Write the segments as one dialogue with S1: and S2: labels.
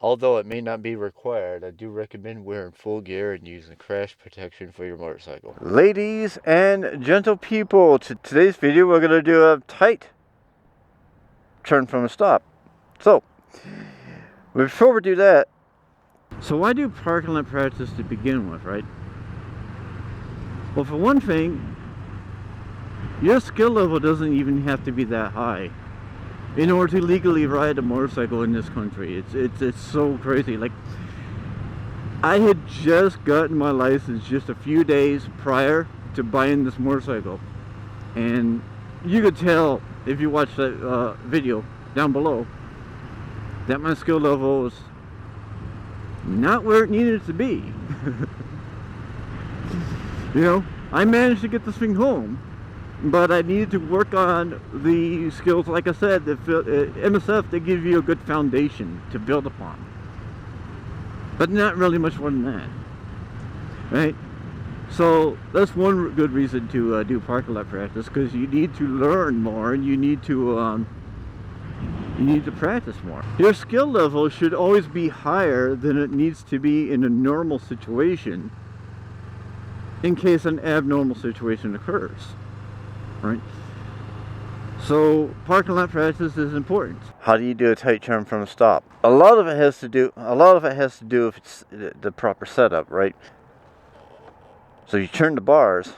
S1: Although it may not be required, I do recommend wearing full gear and using crash protection for your motorcycle. Ladies and gentle people, today's video we're going to do a tight turn from a stop. So, before we do that, so why do parking lot practice to begin with, right? Well, for one thing, your skill level doesn't even have to be that high in order to legally ride a motorcycle in this country. It's so crazy. Like, I had just gotten my license just a few days prior to buying this motorcycle, and you could tell if you watch that video down below that my skill level was not where it needed to be. You know, I managed to get this thing home, but I needed to work on the skills, like I said, that MSF, they give you a good foundation to build upon. But not really much more than that, right? So that's one good reason to do parking lot practice, because you need to learn more and you need to practice more. Your skill level should always be higher than it needs to be in a normal situation, in case an abnormal situation occurs, right? So parking lot practice is important. How do you do a tight turn from a stop? A lot of it has to do with it's the proper setup, right? So you turn the bars,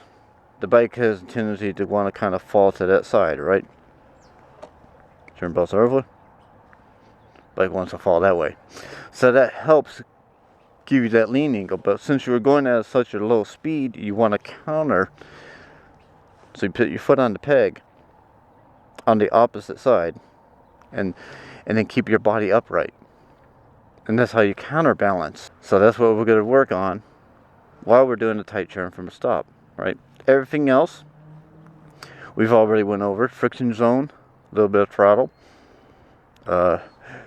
S1: the bike has a tendency to want to kind of fall to that side, right? Turn both over, bike wants to fall that way. So that helps give you that lean angle, but since you were going at such a low speed, you want to counter. So you put your foot on the peg on the opposite side, and then keep your body upright. And that's how you counterbalance. So that's what we're going to work on while we're doing the tight turn from a stop, right? Everything else we've already went over. Friction zone, a little bit of throttle.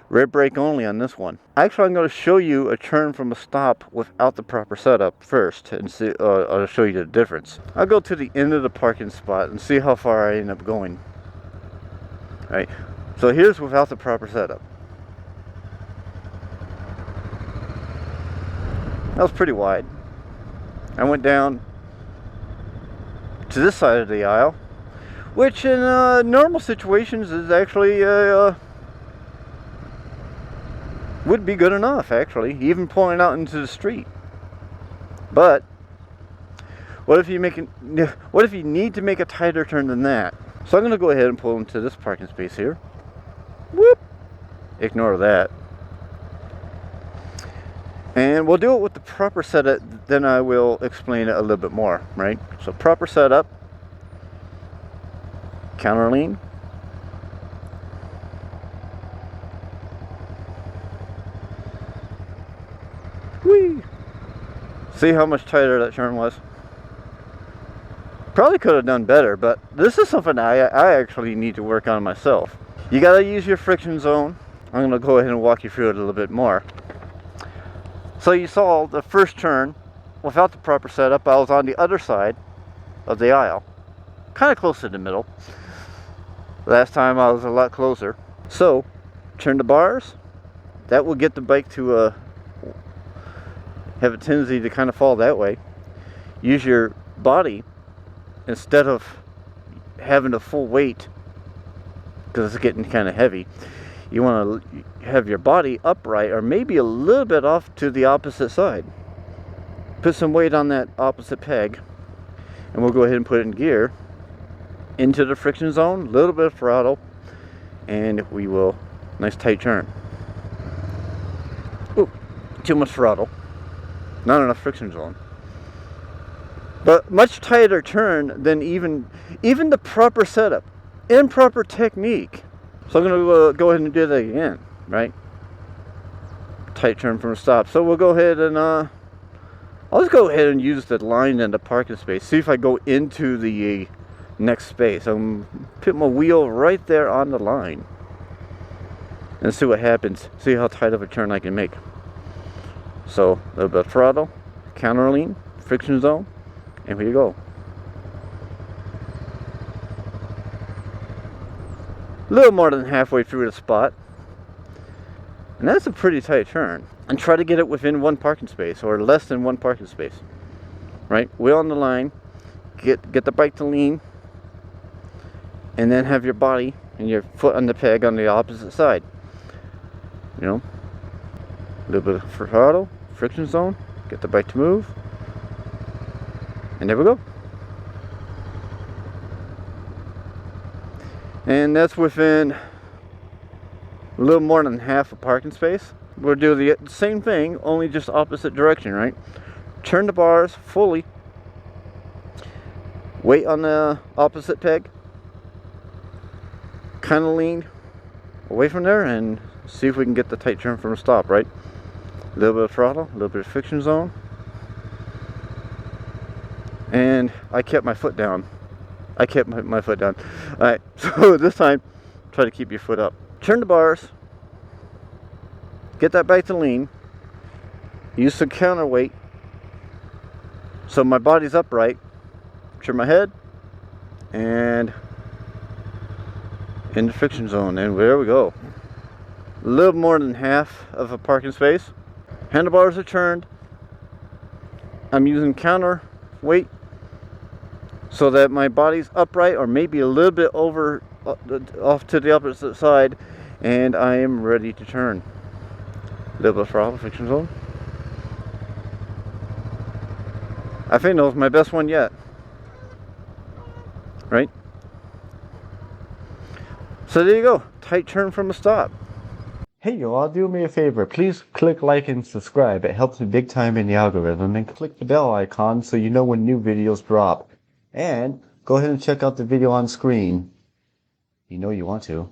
S1: Rear brake only on this one. Actually, I'm going to show you a turn from a stop without the proper setup first, and see. I'll show you the difference. I'll go to the end of the parking spot and see how far I end up going. Right. So here's without the proper setup. That was pretty wide. I went down to this side of the aisle, which in normal situations is actually would be good enough, actually, even pulling out into the street. But what if you need to make a tighter turn than that? So I'm going to go ahead and pull into this parking space here. Whoop! Ignore that. And we'll do it with the proper setup, then I will explain it a little bit more, right? So proper setup, counter lean, whee! See how much tighter that turn was? Probably could have done better, but this is something I actually need to work on myself. You gotta use your friction zone. I'm gonna go ahead and walk you through it a little bit more. So you saw the first turn without the proper setup. I was on the other side of the aisle, kind of close to the middle. Last time I was a lot closer. So turn the bars. That will get the bike to have a tendency to kind of fall that way. Use your body instead of having the full weight, because it's getting kind of heavy. You want to have your body upright, or maybe a little bit off to the opposite side. Put some weight on that opposite peg, and we'll go ahead and put it in gear into the friction zone, a little bit of throttle, and we will, nice tight turn. Ooh, too much throttle, not enough friction zone. But much tighter turn than even the proper setup, improper technique. So I'm going to go ahead and do that again, right? Tight turn from a stop. So we'll go ahead and I'll just go ahead and use the line in the parking space. See if I go into the next space. I'm put my wheel right there on the line and see what happens. See how tight of a turn I can make. So a little bit of throttle, counter lean, friction zone, and here you go. A little more than halfway through the spot. And that's a pretty tight turn. And try to get it within one parking space or less than one parking space. Right? Wheel on the line. Get the bike to lean. And then have your body and your foot on the peg on the opposite side. You know? A little bit of throttle, friction zone. Get the bike to move. And there we go. And that's within a little more than half a parking space. We'll do the same thing, only just opposite direction, right? Turn the bars fully. Weight on the opposite peg. Kind of lean away from there and see if we can get the tight turn from a stop, right? A little bit of throttle, a little bit of friction zone. And I kept my foot down. I kept my foot down. Alright, so this time, try to keep your foot up. Turn the bars. Get that bike to lean. Use some counterweight. So my body's upright. Turn my head. And in the friction zone. And there we go. A little more than half of a parking space. Handlebars are turned. I'm using counterweight so that my body's upright or maybe a little bit over off to the opposite side, and I am ready to turn. A little bit of throttle, friction zone. I think that was my best one yet. Right? So there you go. Tight turn from a stop. Hey y'all, do me a favor. Please click like and subscribe. It helps me big time in the algorithm. And click the bell icon so you know when new videos drop. And go ahead and check out the video on screen. You know you want to.